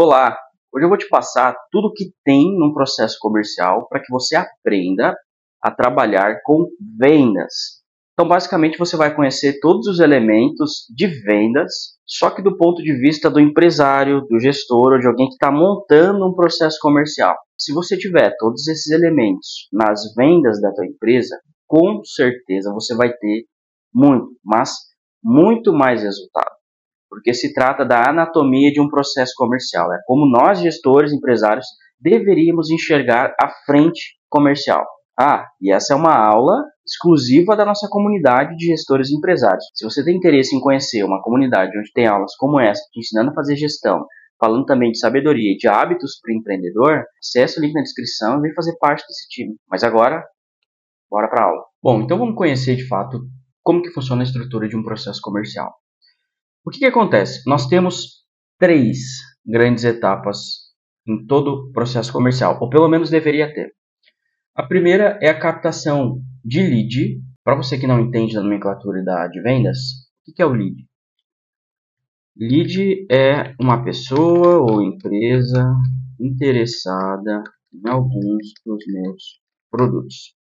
Olá, hoje eu vou te passar tudo que tem num processo comercial para que você aprenda a trabalhar com vendas. Então, basicamente, você vai conhecer todos os elementos de vendas, só que do ponto de vista do empresário, do gestor ou de alguém que está montando um processo comercial. Se você tiver todos esses elementos nas vendas da tua empresa, com certeza você vai ter muito, mas muito mais resultado. Porque se trata da anatomia de um processo comercial. É como nós, gestores, empresários, deveríamos enxergar a frente comercial. E essa é uma aula exclusiva da nossa comunidade de gestores e empresários. Se você tem interesse em conhecer uma comunidade onde tem aulas como essa, te ensinando a fazer gestão, falando também de sabedoria e de hábitos para o empreendedor, acesse o link na descrição e vem fazer parte desse time. Mas agora, bora para a aula. Bom, então vamos conhecer de fato como que funciona a estrutura de um processo comercial. O que acontece? Nós temos 3 grandes etapas em todo o processo comercial, ou pelo menos deveria ter. A primeira é a captação de lead. Para você que não entende da nomenclatura de vendas, o que é o lead? Lead é uma pessoa ou empresa interessada em alguns dos meus produtos.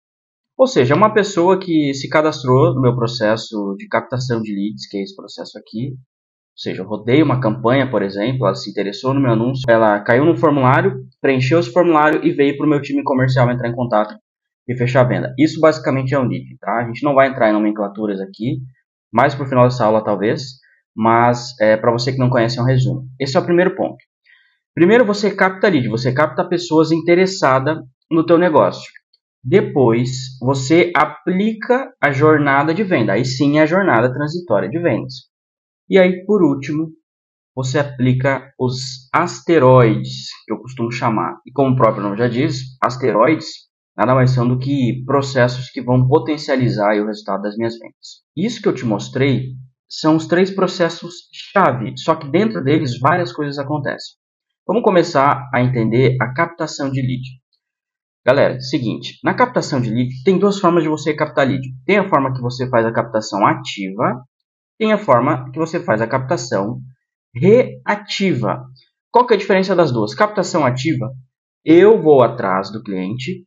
Ou seja, é uma pessoa que se cadastrou no meu processo de captação de leads, que é esse processo aqui. Ou seja, eu rodei uma campanha, por exemplo, ela se interessou no meu anúncio, ela caiu no formulário, preencheu esse formulário e veio para o meu time comercial entrar em contato e fechar a venda. Isso basicamente é um lead, tá? A gente não vai entrar em nomenclaturas aqui, mais para o final dessa aula talvez, mas para você que não conhece é um resumo. Esse é o primeiro ponto. Primeiro você capta lead, você capta pessoas interessadas no teu negócio. Depois, você aplica a jornada de venda. Aí sim é a jornada transitória de vendas. E aí, por último, você aplica os asteroides, que eu costumo chamar. E como o próprio nome já diz, asteroides nada mais são do que processos que vão potencializar o resultado das minhas vendas. Isso que eu te mostrei são os 3 processos-chave, só que dentro deles várias coisas acontecem. Vamos começar a entender a captação de lead. Galera, seguinte, na captação de lead tem 2 formas de você captar lead. Tem a forma que você faz a captação ativa, tem a forma que você faz a captação reativa. Qual que é a diferença das duas? Captação ativa, eu vou atrás do cliente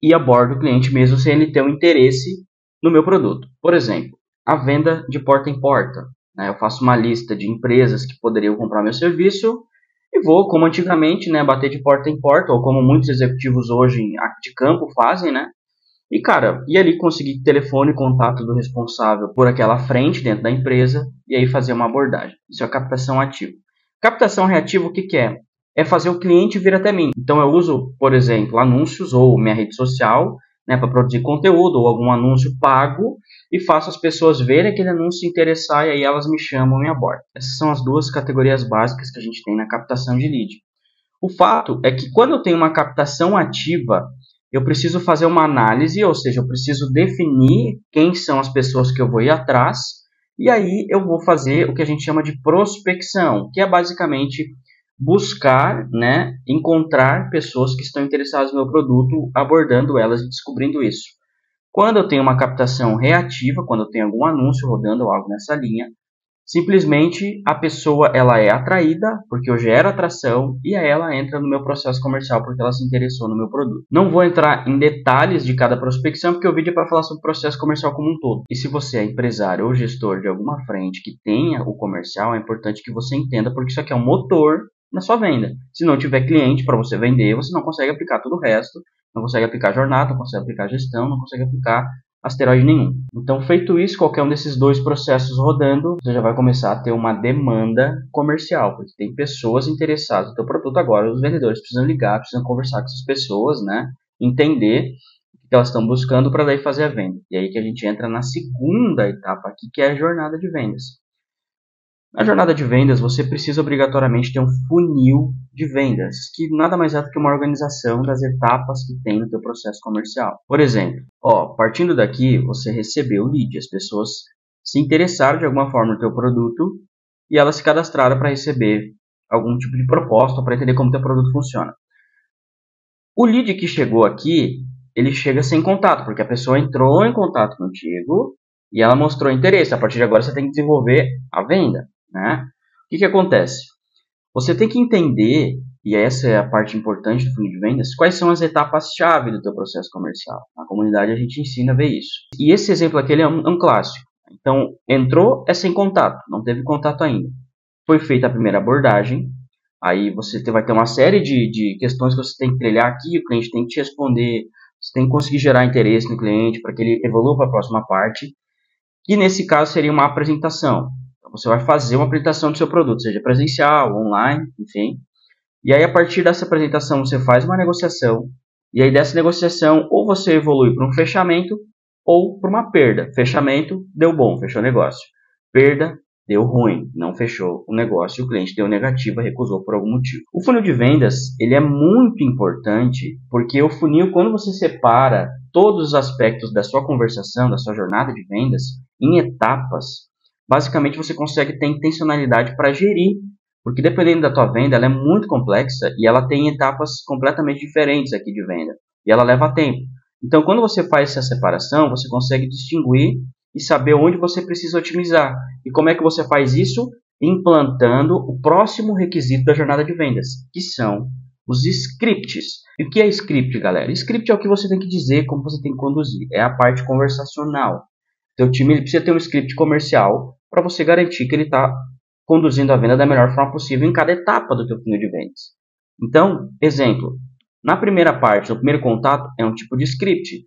e abordo o cliente mesmo sem ele ter um interesse no meu produto. Por exemplo, a venda de porta em porta. Eu faço uma lista de empresas que poderiam comprar meu serviço e vou, como antigamente, bater de porta em porta, ou como muitos executivos hoje de campo fazem, E, cara, e ali conseguir telefone e contato do responsável por aquela frente dentro da empresa e aí fazer uma abordagem. Isso é a captação ativa. Captação reativa, o que é? É fazer o cliente vir até mim. Então, eu uso, por exemplo, anúncios ou minha rede social, para produzir conteúdo ou algum anúncio pago e faço as pessoas verem aquele anúncio, se interessar e aí elas me chamam e abordam. Essas são as 2 categorias básicas que a gente tem na captação de lead. O fato é que quando eu tenho uma captação ativa, eu preciso fazer uma análise, ou seja, eu preciso definir quem são as pessoas que eu vou ir atrás, e aí eu vou fazer o que a gente chama de prospecção, que é basicamente buscar, encontrar pessoas que estão interessadas no meu produto, abordando elas e descobrindo isso. Quando eu tenho uma captação reativa, quando eu tenho algum anúncio rodando ou algo nessa linha, simplesmente a pessoa ela é atraída porque eu gero atração e aí ela entra no meu processo comercial porque ela se interessou no meu produto. Não vou entrar em detalhes de cada prospecção porque o vídeo é para falar sobre o processo comercial como um todo. E se você é empresário ou gestor de alguma frente que tenha o comercial, é importante que você entenda porque isso aqui é um motor na sua venda. Se não tiver cliente para você vender, você não consegue aplicar todo o resto, não consegue aplicar jornada, não consegue aplicar gestão, não consegue aplicar asteroide nenhum. Então, feito isso, qualquer um desses 2 processos rodando, você já vai começar a ter uma demanda comercial, porque tem pessoas interessadas no teu produto agora, os vendedores precisam ligar, precisam conversar com essas pessoas, entender o que elas estão buscando para daí fazer a venda. E aí que a gente entra na segunda etapa aqui, que é a jornada de vendas. Na jornada de vendas, você precisa obrigatoriamente ter um funil de vendas, que nada mais é do que uma organização das etapas que tem no teu processo comercial. Por exemplo, partindo daqui, você recebeu o lead, as pessoas se interessaram de alguma forma no teu produto e elas se cadastraram para receber algum tipo de proposta, para entender como o teu produto funciona. O lead que chegou aqui, ele chega sem contato, porque a pessoa entrou em contato contigo e ela mostrou interesse. A partir de agora, você tem que desenvolver a venda. O que acontece? Você tem que entender, e essa é a parte importante do funil de vendas, quais são as etapas-chave do teu processo comercial. Na comunidade a gente ensina a ver isso. E esse exemplo aqui ele é um clássico. Então, entrou, é sem contato, não teve contato ainda. Foi feita a primeira abordagem, aí você vai ter uma série de questões que você tem que trilhar aqui, o cliente tem que te responder, você tem que conseguir gerar interesse no cliente para que ele evolua para a próxima parte, que nesse caso seria uma apresentação. Então, você vai fazer uma apresentação do seu produto, seja presencial, online, enfim. E aí, a partir dessa apresentação, você faz uma negociação, e aí dessa negociação, ou você evolui para um fechamento, ou para uma perda. Fechamento, deu bom, fechou o negócio. Perda, deu ruim, não fechou o negócio, o cliente deu negativa, recusou por algum motivo. O funil de vendas, ele é muito importante, porque o funil, quando você separa todos os aspectos da sua conversação, da sua jornada de vendas, em etapas, basicamente você consegue ter intencionalidade para gerir, porque dependendo da tua venda, ela é muito complexa e ela tem etapas completamente diferentes aqui de venda, e ela leva tempo. Então, quando você faz essa separação, você consegue distinguir e saber onde você precisa otimizar. E como é que você faz isso? Implantando o próximo requisito da jornada de vendas, que são os scripts. E o que é script, galera? Script é o que você tem que dizer, como você tem que conduzir. É a parte conversacional. Teu time ele precisa ter um script comercial para você garantir que ele está conduzindo a venda da melhor forma possível em cada etapa do teu funil de vendas. Então, exemplo, na primeira parte, no primeiro contato, é um tipo de script.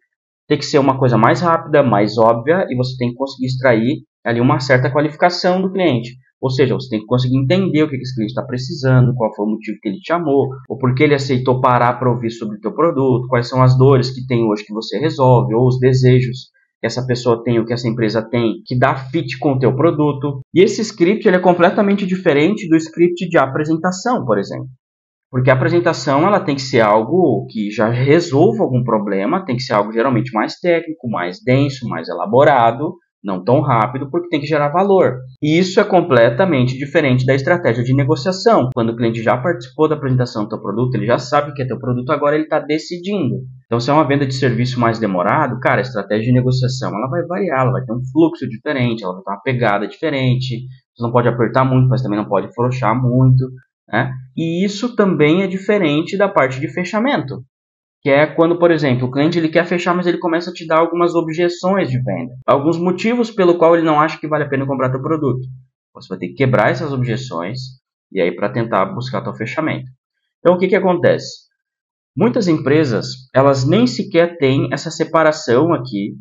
Tem que ser uma coisa mais rápida, mais óbvia, e você tem que conseguir extrair ali uma certa qualificação do cliente. Ou seja, você tem que conseguir entender o que esse cliente está precisando, qual foi o motivo que ele te chamou, ou por que ele aceitou parar para ouvir sobre o teu produto, quais são as dores que tem hoje que você resolve, ou os desejos que essa pessoa tem, ou que essa empresa tem, que dá fit com o teu produto. E esse script ele é completamente diferente do script de apresentação, por exemplo. Porque a apresentação ela tem que ser algo que já resolva algum problema, tem que ser algo geralmente mais técnico, mais denso, mais elaborado, não tão rápido, porque tem que gerar valor. E isso é completamente diferente da estratégia de negociação. Quando o cliente já participou da apresentação do teu produto, ele já sabe o que é teu produto, agora ele está decidindo. Então, se é uma venda de serviço mais demorado, cara, a estratégia de negociação ela vai variar, ela vai ter um fluxo diferente, ela vai ter uma pegada diferente. Você não pode apertar muito, mas também não pode afrouxar muito. Né? E isso também é diferente da parte de fechamento, que é quando, por exemplo, o cliente ele quer fechar, mas ele começa a te dar algumas objeções de venda, alguns motivos pelo qual ele não acha que vale a pena comprar teu produto. Você vai ter que quebrar essas objeções e aí para tentar buscar teu fechamento. Então, o que acontece? Muitas empresas, elas nem sequer têm essa separação aqui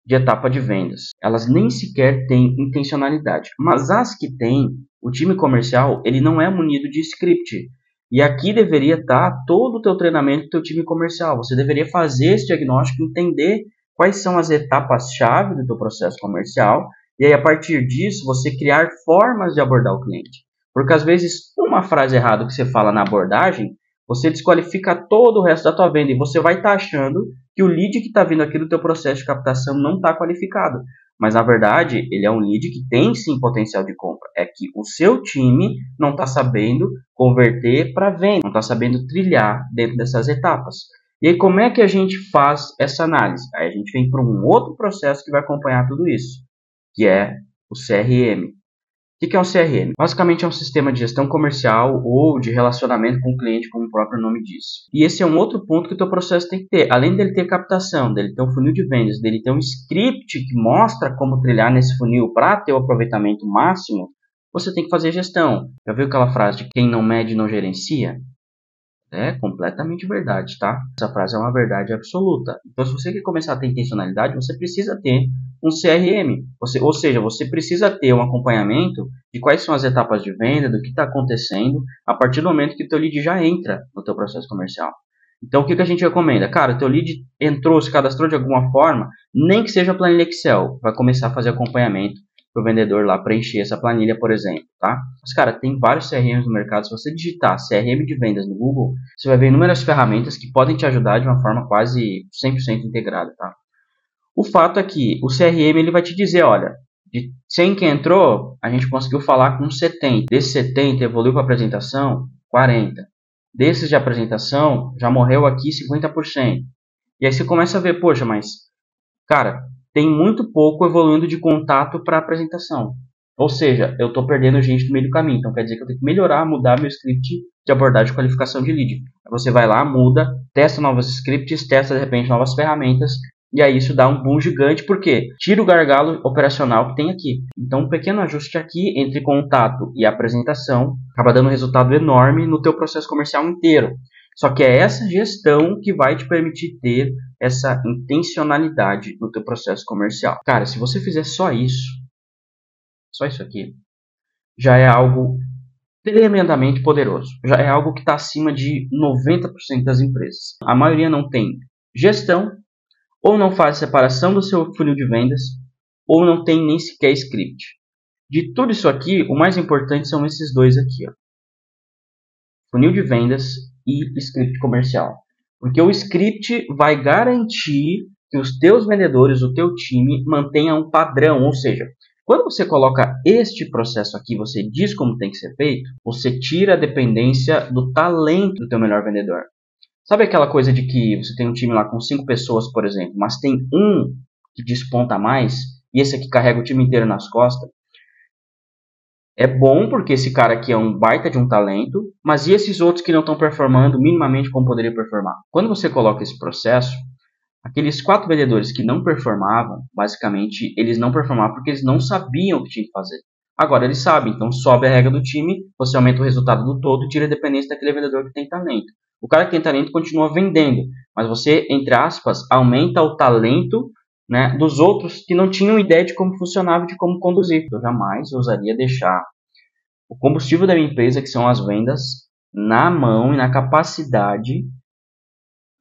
de etapa de vendas. Elas nem sequer têm intencionalidade. Mas as que têm, o time comercial, ele não é munido de script. E aqui deveria estar todo o teu treinamento do teu time comercial. Você deveria fazer esse diagnóstico, entender quais são as etapas-chave do teu processo comercial. E aí, a partir disso, você criar formas de abordar o cliente. Porque às vezes, uma frase errada que você fala na abordagem, você desqualifica todo o resto da tua venda. E você vai estar achando que o lead que está vindo aqui do teu processo de captação não está qualificado. Mas, na verdade, ele é um lead que tem, sim, potencial de compra. É que o seu time não está sabendo converter para venda, não está sabendo trilhar dentro dessas etapas. E aí, como é que a gente faz essa análise? Aí a gente vem para um outro processo que vai acompanhar tudo isso, que é o CRM. O que é um CRM? Basicamente é um sistema de gestão comercial ou de relacionamento com o cliente, como o próprio nome diz. E esse é um outro ponto que o teu processo tem que ter. Além dele ter captação, dele ter um funil de vendas, dele ter um script que mostra como trilhar nesse funil para ter o aproveitamento máximo, você tem que fazer gestão. Já viu aquela frase de quem não mede não gerencia? É completamente verdade, tá? Essa frase é uma verdade absoluta. Então, se você quer começar a ter intencionalidade, você precisa ter um CRM. Ou seja, você precisa ter um acompanhamento de quais são as etapas de venda, do que está acontecendo, a partir do momento que o teu lead já entra no teu processo comercial. Então, o que a gente recomenda? Cara, o teu lead entrou, se cadastrou de alguma forma, nem que seja planilha Excel, vai começar a fazer acompanhamento para o vendedor lá preencher essa planilha, por exemplo, tá? Mas, cara, tem vários CRMs no mercado. Se você digitar CRM de vendas no Google, você vai ver inúmeras ferramentas que podem te ajudar de uma forma quase 100% integrada, tá? O fato é que o CRM ele vai te dizer, olha, de 100 que entrou, a gente conseguiu falar com 70. Desses 70 evoluiu para apresentação, 40. Desses de apresentação, já morreu aqui 50%. E aí você começa a ver, poxa, mas, cara, tem muito pouco evoluindo de contato para apresentação. Ou seja, eu estou perdendo gente no meio do caminho. Então quer dizer que eu tenho que melhorar, mudar meu script de abordagem de qualificação de lead. Você vai lá, muda, testa novos scripts, testa de repente novas ferramentas. E aí isso dá um boom gigante, porque tira o gargalo operacional que tem aqui. Então um pequeno ajuste aqui entre contato e apresentação acaba dando um resultado enorme no teu processo comercial inteiro. Só que é essa gestão que vai te permitir ter essa intencionalidade no teu processo comercial. Cara, se você fizer só isso aqui, já é algo tremendamente poderoso. Já é algo que está acima de 90% das empresas. A maioria não tem gestão, ou não faz separação do seu funil de vendas, ou não tem nem sequer script. De tudo isso aqui, o mais importante são esses dois aqui, ó. Funil de vendas e script comercial. Porque o script vai garantir que os teus vendedores, o teu time, mantenha um padrão. Ou seja, quando você coloca este processo aqui, você diz como tem que ser feito, você tira a dependência do talento do teu melhor vendedor. Sabe aquela coisa de que você tem um time lá com 5 pessoas, por exemplo, mas tem um que desponta mais e esse aqui carrega o time inteiro nas costas? É bom porque esse cara aqui é um baita de um talento, mas e esses outros que não estão performando minimamente como poderia performar? Quando você coloca esse processo, aqueles 4 vendedores que não performavam, basicamente, eles não performavam porque eles não sabiam o que tinha que fazer. Agora eles sabem, então sobe a regra do time, você aumenta o resultado do todo e tira a dependência daquele vendedor que tem talento. O cara que tem talento continua vendendo, mas você, entre aspas, aumenta o talento, né, dos outros que não tinham ideia de como funcionava e de como conduzir. Eu jamais ousaria deixar o combustível da minha empresa, que são as vendas, na mão e na capacidade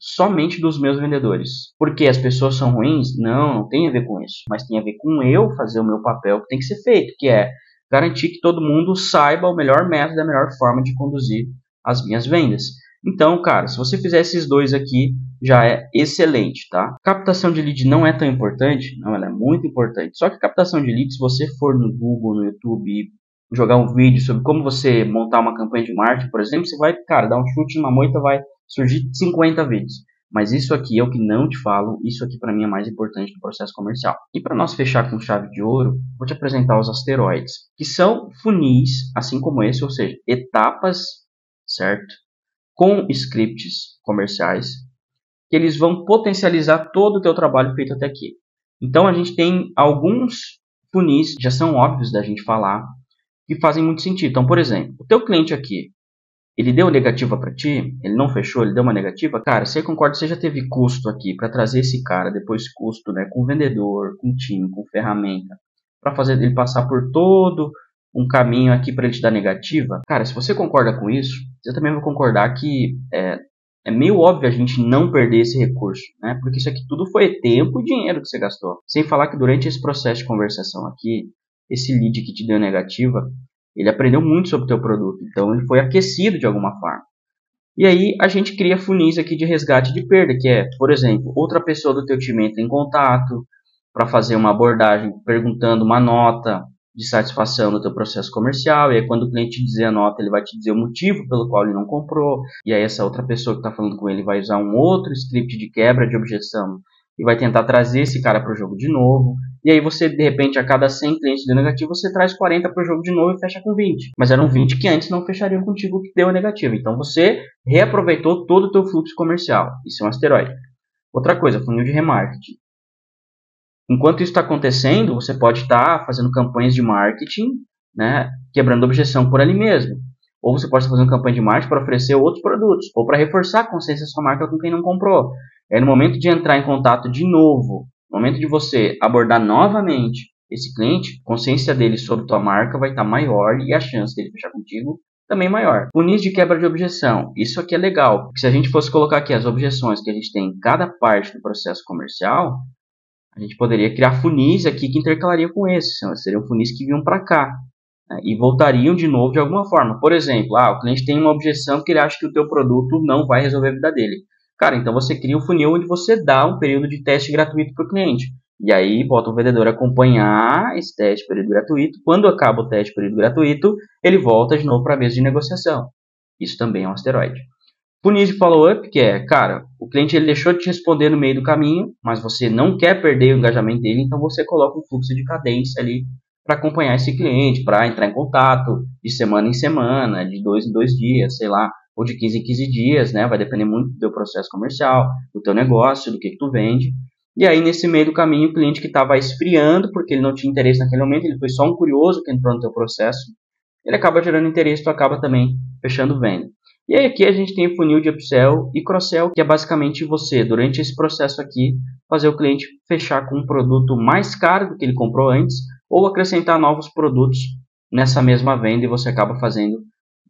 somente dos meus vendedores. Porque as pessoas são ruins? Não, não tem a ver com isso. Mas tem a ver com eu fazer o meu papel que tem que ser feito, que é garantir que todo mundo saiba o melhor método, a melhor forma de conduzir as minhas vendas. Então, cara, se você fizer esses dois aqui, já é excelente, tá? Captação de lead não é tão importante? Não, ela é muito importante. Só que captação de lead, se você for no Google, no YouTube, jogar um vídeo sobre como você montar uma campanha de marketing, por exemplo, você vai, cara, dar um chute numa moita, vai surgir 50 vídeos. Mas isso aqui é o que não te falo, isso aqui para mim é mais importante do processo comercial. E para nós fechar com chave de ouro, vou te apresentar os asteroides, que são funis, assim como esse, ou seja, etapas, certo? Com scripts comerciais, que eles vão potencializar todo o teu trabalho feito até aqui. Então a gente tem alguns funis, já são óbvios da gente falar, que fazem muito sentido. Então, por exemplo, o teu cliente aqui, ele deu negativa para ti, ele não fechou, ele deu uma negativa, cara, você concorda, você já teve custo aqui para trazer esse cara, depois custo, né, com vendedor, com time, com ferramenta, para fazer ele passar por todo um caminho aqui para ele te dar negativa? Cara, se você concorda com isso, você também vai concordar que é meio óbvio a gente não perder esse recurso, né? Porque isso aqui tudo foi tempo e dinheiro que você gastou. Sem falar que durante esse processo de conversação aqui, esse lead que te deu negativa, ele aprendeu muito sobre o teu produto, então ele foi aquecido de alguma forma. E aí a gente cria funis aqui de resgate de perda, que é, por exemplo, outra pessoa do teu time entra em contato para fazer uma abordagem perguntando uma nota de satisfação no teu processo comercial, e aí quando o cliente te dizer a nota, ele vai te dizer o motivo pelo qual ele não comprou, e aí essa outra pessoa que está falando com ele vai usar um outro script de quebra de objeção e vai tentar trazer esse cara para o jogo de novo. E aí você, de repente, a cada 100 clientes deu negativo, você traz 40 para o jogo de novo e fecha com 20. Mas eram 20 que antes não fechariam contigo que deu negativo. Então você reaproveitou todo o teu fluxo comercial. Isso é um asteroide. Outra coisa, funil de remarketing. Enquanto isso está acontecendo, você pode estar fazendo campanhas de marketing, né, quebrando objeção por ali mesmo. Ou você pode estar fazendo campanha de marketing para oferecer outros produtos, ou para reforçar a consciência da sua marca com quem não comprou. É no momento de entrar em contato de novo, no momento de você abordar novamente esse cliente, a consciência dele sobre tua marca vai estar maior e a chance dele fechar contigo também maior. Funis de quebra de objeção. Isso aqui é legal, porque se a gente fosse colocar aqui as objeções que a gente tem em cada parte do processo comercial, a gente poderia criar funis aqui que intercalariam com esses. Seriam funis que vinham para cá, né, e voltariam de novo de alguma forma. Por exemplo, o cliente tem uma objeção que ele acha que o teu produto não vai resolver a vida dele. Cara, então você cria um funil onde você dá um período de teste gratuito para o cliente. E aí bota o vendedor acompanhar esse teste período gratuito. Quando acaba o teste período gratuito, ele volta de novo para a mesa de negociação. Isso também é um asteroide. Funis de follow-up, que é, cara, o cliente ele deixou de te responder no meio do caminho, mas você não quer perder o engajamento dele, então você coloca um fluxo de cadência ali para acompanhar esse cliente, para entrar em contato de semana em semana, de 2 em 2 dias, sei lá, ou de 15 em 15 dias, né? Vai depender muito do teu processo comercial, do teu negócio, do que tu vende. E aí, nesse meio do caminho, o cliente que estava esfriando, porque ele não tinha interesse naquele momento, ele foi só um curioso que entrou no teu processo, ele acaba gerando interesse, tu acaba também fechando venda. E aí aqui a gente tem o funil de upsell e cross-sell, que é basicamente você, durante esse processo aqui, fazer o cliente fechar com um produto mais caro do que ele comprou antes, ou acrescentar novos produtos nessa mesma venda e você acaba fazendo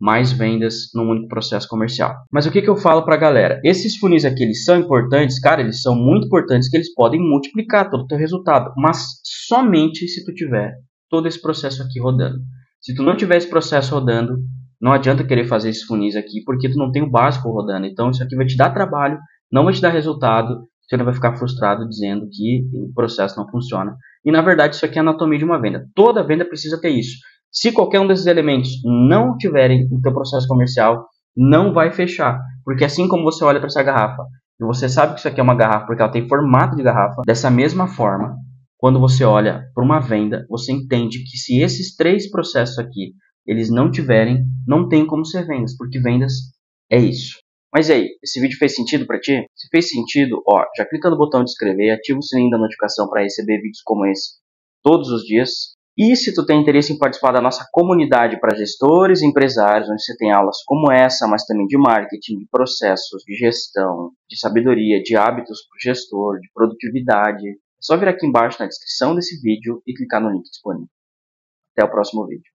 mais vendas num único processo comercial. Mas o que eu falo para a galera? Esses funis aqui, eles são importantes, cara, eles são muito importantes, que eles podem multiplicar todo o teu resultado, mas somente se tu tiver todo esse processo aqui rodando. Se tu não tiver esse processo rodando, não adianta querer fazer esses funis aqui, porque tu não tem o básico rodando. Então isso aqui vai te dar trabalho, não vai te dar resultado, você não vai ficar frustrado dizendo que o processo não funciona. E na verdade isso aqui é a anatomia de uma venda. Toda venda precisa ter isso. Se qualquer um desses elementos não tiverem no teu processo comercial, não vai fechar. Porque assim como você olha para essa garrafa, e você sabe que isso aqui é uma garrafa porque ela tem formato de garrafa, dessa mesma forma, quando você olha para uma venda, você entende que se esses 3 processos aqui, eles não tiverem, não tem como ser vendas, porque vendas é isso. Mas e aí, esse vídeo fez sentido para ti? Se fez sentido, ó, já clica no botão de inscrever, ativa o sininho da notificação para receber vídeos como esse todos os dias. E se tu tem interesse em participar da nossa comunidade para gestores e empresários, onde você tem aulas como essa, mas também de marketing, de processos, de gestão, de sabedoria, de hábitos para o gestor, de produtividade, é só vir aqui embaixo na descrição desse vídeo e clicar no link disponível. Até o próximo vídeo.